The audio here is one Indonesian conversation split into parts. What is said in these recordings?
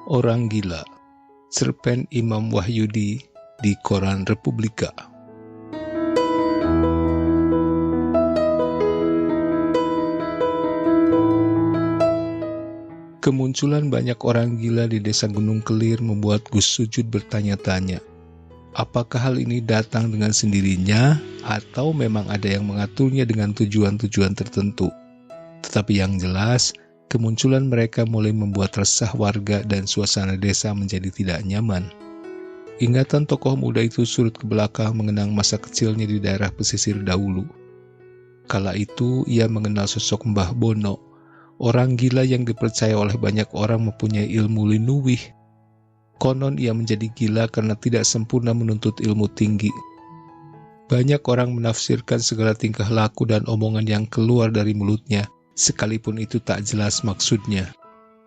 Orang Gila, cerpen Imam Wahyudi di Koran Republika. Kemunculan banyak orang gila di desa Gunung Kelir membuat Gus Sujud bertanya-tanya, apakah hal ini datang dengan sendirinya atau memang ada yang mengaturnya dengan tujuan-tujuan tertentu. Tetapi yang jelas, kemunculan mereka mulai membuat resah warga dan suasana desa menjadi tidak nyaman. Ingatan tokoh muda itu surut ke belakang mengenang masa kecilnya di daerah pesisir dahulu. Kala itu ia mengenal sosok Mbah Bono, orang gila yang dipercaya oleh banyak orang mempunyai ilmu linuwih. Konon ia menjadi gila karena tidak sempurna menuntut ilmu tinggi. Banyak orang menafsirkan segala tingkah laku dan omongan yang keluar dari mulutnya, sekalipun itu tak jelas maksudnya.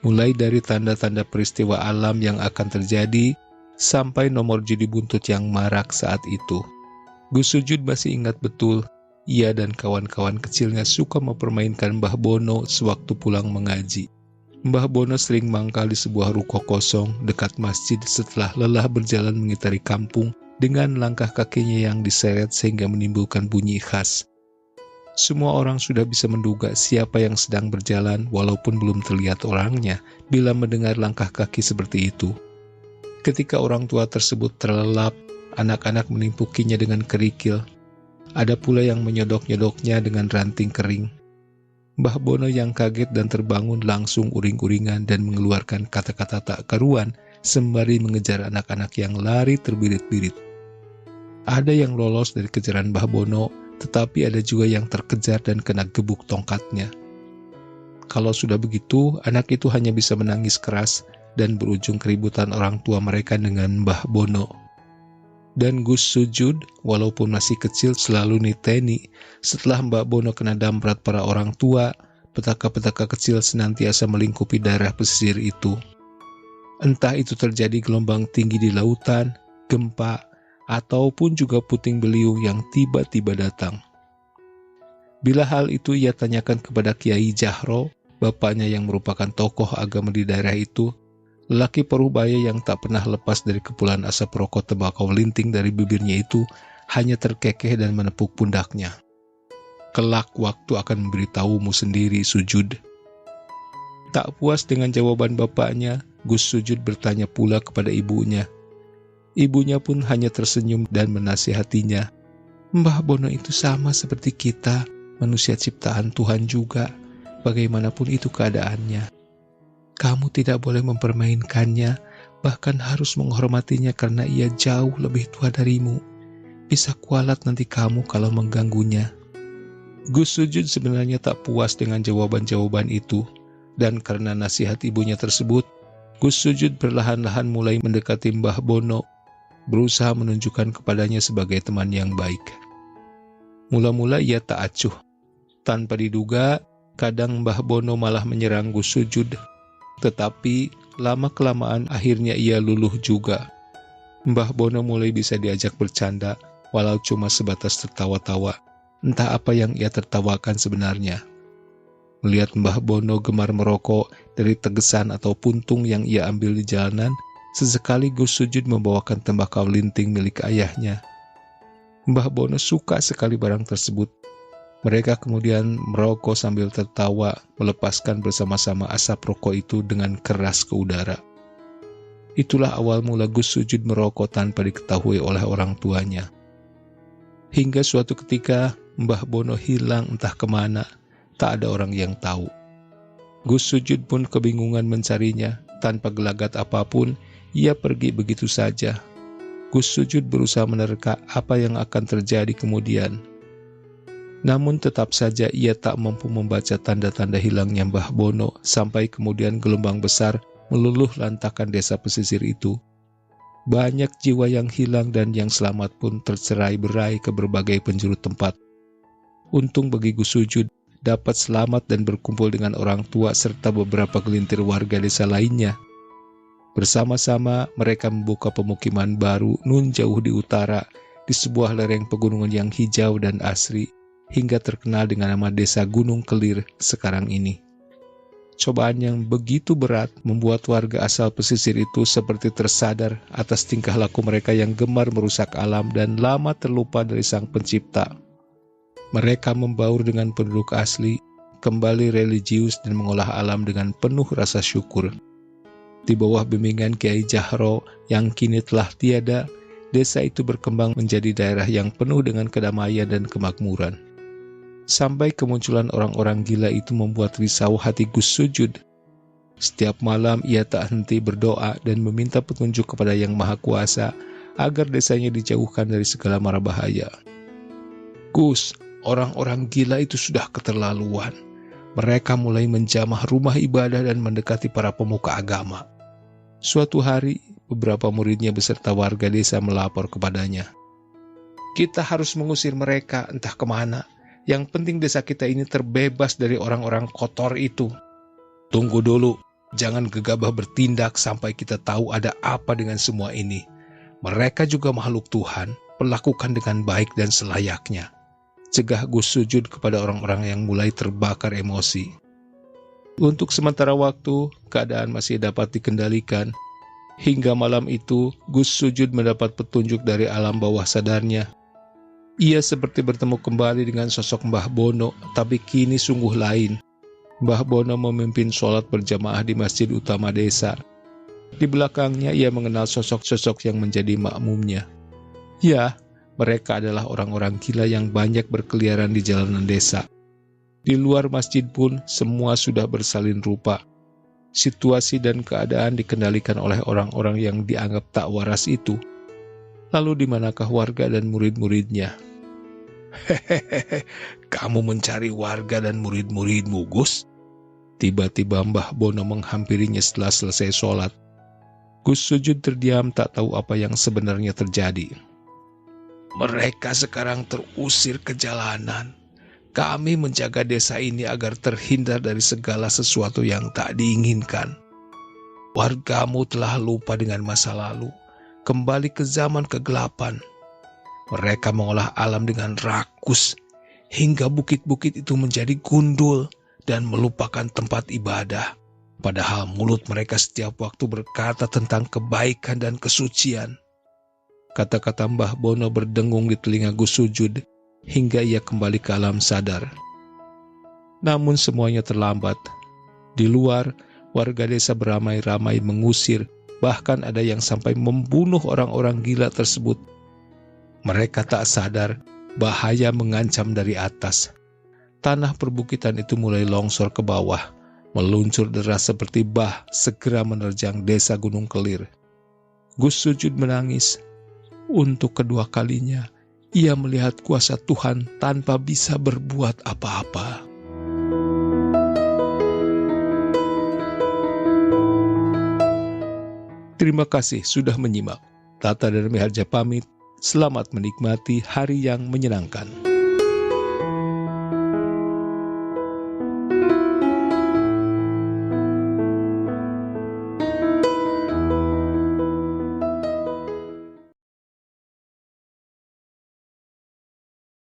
Mulai dari tanda-tanda peristiwa alam yang akan terjadi, sampai nomor judi buntut yang marak saat itu. Gus Sujud masih ingat betul, ia dan kawan-kawan kecilnya suka mempermainkan Mbah Bono sewaktu pulang mengaji. Mbah Bono sering mangkal di sebuah ruko kosong dekat masjid setelah lelah berjalan mengitari kampung dengan langkah kakinya yang diseret sehingga menimbulkan bunyi khas. Semua orang sudah bisa menduga siapa yang sedang berjalan walaupun belum terlihat orangnya bila mendengar langkah kaki seperti itu. Ketika orang tua tersebut terlelap, anak-anak menimpukinya dengan kerikil. Ada pula yang menyodok-nyodoknya dengan ranting kering. Mbah Bono yang kaget dan terbangun langsung uring-uringan dan mengeluarkan kata-kata tak karuan sembari mengejar anak-anak yang lari terbirit-birit. Ada yang lolos dari kejaran Mbah Bono, tetapi ada juga yang terkejar dan kena gebuk tongkatnya. Kalau sudah begitu, anak itu hanya bisa menangis keras dan berujung keributan orang tua mereka dengan Mbah Bono. Dan Gus Sujud, walaupun masih kecil, selalu niteni setelah Mbah Bono kena damprat para orang tua, petaka-petaka kecil senantiasa melingkupi daerah pesisir itu. Entah itu terjadi gelombang tinggi di lautan, gempa, ataupun juga puting beliung yang tiba-tiba datang. Bila hal itu ia tanyakan kepada Kiai Jahro, bapaknya yang merupakan tokoh agama di daerah itu, lelaki Parubaya yang tak pernah lepas dari kepulan asap rokok tembakau linting dari bibirnya itu hanya terkekeh dan menepuk pundaknya. Kelak waktu akan memberitahumu sendiri, Sujud. Tak puas dengan jawaban bapaknya, Gus Sujud bertanya pula kepada ibunya. Ibunya pun hanya tersenyum dan menasihatinya. Mbah Bono itu sama seperti kita, manusia ciptaan Tuhan juga, bagaimanapun itu keadaannya. Kamu tidak boleh mempermainkannya, bahkan harus menghormatinya karena ia jauh lebih tua darimu. Bisa kualat nanti kamu kalau mengganggunya. Gus Sujud sebenarnya tak puas dengan jawaban-jawaban itu, dan karena nasihat ibunya tersebut, Gus Sujud perlahan-lahan mulai mendekati Mbah Bono, berusaha menunjukkan kepadanya sebagai teman yang baik. Mula-mula ia tak acuh. Tanpa diduga, kadang Mbah Bono malah menyerang Gus Sujud. Tetapi lama-kelamaan akhirnya ia luluh juga. Mbah Bono mulai bisa diajak bercanda, walau cuma sebatas tertawa-tawa. Entah apa yang ia tertawakan sebenarnya. Melihat Mbah Bono gemar merokok dari tegesan atau puntung yang ia ambil di jalanan, sesekali Gus Sujud membawakan tembakau linting milik ayahnya. Mbah Bono suka sekali barang tersebut. Mereka kemudian merokok sambil tertawa, melepaskan bersama-sama asap rokok itu dengan keras ke udara. Itulah awal mula Gus Sujud merokok tanpa diketahui oleh orang tuanya. Hingga suatu ketika, Mbah Bono hilang entah kemana, tak ada orang yang tahu. Gus Sujud pun kebingungan mencarinya, tanpa gelagat apapun, ia pergi begitu saja. Gus Sujud berusaha menerka apa yang akan terjadi kemudian. Namun tetap saja ia tak mampu membaca tanda-tanda hilangnya Mbah Bono sampai kemudian gelombang besar meluluh lantakan desa pesisir itu. Banyak jiwa yang hilang dan yang selamat pun tercerai-berai ke berbagai penjuru tempat. Untung bagi Gus Sujud dapat selamat dan berkumpul dengan orang tua serta beberapa gelintir warga desa lainnya. Bersama-sama mereka membuka pemukiman baru nun jauh di utara di sebuah lereng pegunungan yang hijau dan asri, hingga terkenal dengan nama Desa Gunung Kelir sekarang ini. Cobaan yang begitu berat membuat warga asal pesisir itu seperti tersadar atas tingkah laku mereka yang gemar merusak alam dan lama terlupa dari Sang Pencipta. Mereka membaur dengan penduduk asli, kembali religius dan mengolah alam dengan penuh rasa syukur. Di bawah bimbingan Kiai Jahro yang kini telah tiada, desa itu berkembang menjadi daerah yang penuh dengan kedamaian dan kemakmuran. Sampai kemunculan orang-orang gila itu membuat risau hati Gus Sujud. Setiap malam ia tak henti berdoa dan meminta petunjuk kepada Yang Maha Kuasa agar desanya dijauhkan dari segala mara bahaya. Gus, orang-orang gila itu sudah keterlaluan. Mereka mulai menjamah rumah ibadah dan mendekati para pemuka agama. Suatu hari, beberapa muridnya beserta warga desa melapor kepadanya. Kita harus mengusir mereka entah kemana. Yang penting desa kita ini terbebas dari orang-orang kotor itu. Tunggu dulu, jangan gegabah bertindak sampai kita tahu ada apa dengan semua ini. Mereka juga makhluk Tuhan, perlakukan dengan baik dan selayaknya. Cegah Gus Sujud kepada orang-orang yang mulai terbakar emosi. Untuk sementara waktu, keadaan masih dapat dikendalikan. Hingga malam itu, Gus Sujud mendapat petunjuk dari alam bawah sadarnya. Ia seperti bertemu kembali dengan sosok Mbah Bono, tapi kini sungguh lain. Mbah Bono memimpin sholat berjamaah di masjid utama desa. Di belakangnya ia mengenal sosok-sosok yang menjadi makmumnya. Ya, mereka adalah orang-orang gila yang banyak berkeliaran di jalanan desa. Di luar masjid pun semua sudah bersalin rupa. Situasi dan keadaan dikendalikan oleh orang-orang yang dianggap tak waras itu. Lalu di manakah warga dan murid-muridnya? Hehehe, kamu mencari warga dan murid-muridmu, Gus? Tiba-tiba Mbah Bono menghampirinya setelah selesai sholat. Gus Sujud terdiam tak tahu apa yang sebenarnya terjadi. Mereka sekarang terusir ke jalanan. Kami menjaga desa ini agar terhindar dari segala sesuatu yang tak diinginkan. Wargamu telah lupa dengan masa lalu. Kembali ke zaman kegelapan. Mereka mengolah alam dengan rakus, hingga bukit-bukit itu menjadi gundul dan melupakan tempat ibadah. Padahal mulut mereka setiap waktu berkata tentang kebaikan dan kesucian. Kata-kata Mbah Bono berdengung di telinga Gus Sujud, hingga ia kembali ke alam sadar. Namun semuanya terlambat. Di luar, warga desa beramai-ramai mengusir, bahkan ada yang sampai membunuh orang-orang gila tersebut. Mereka tak sadar bahaya mengancam dari atas. Tanah perbukitan itu mulai longsor ke bawah, meluncur deras seperti bah segera menerjang desa Gunung Kelir. Gus Sujud menangis. Untuk kedua kalinya, ia melihat kuasa Tuhan tanpa bisa berbuat apa-apa. Terima kasih sudah menyimak. Tata dan Miharja pamit. Selamat menikmati hari yang menyenangkan.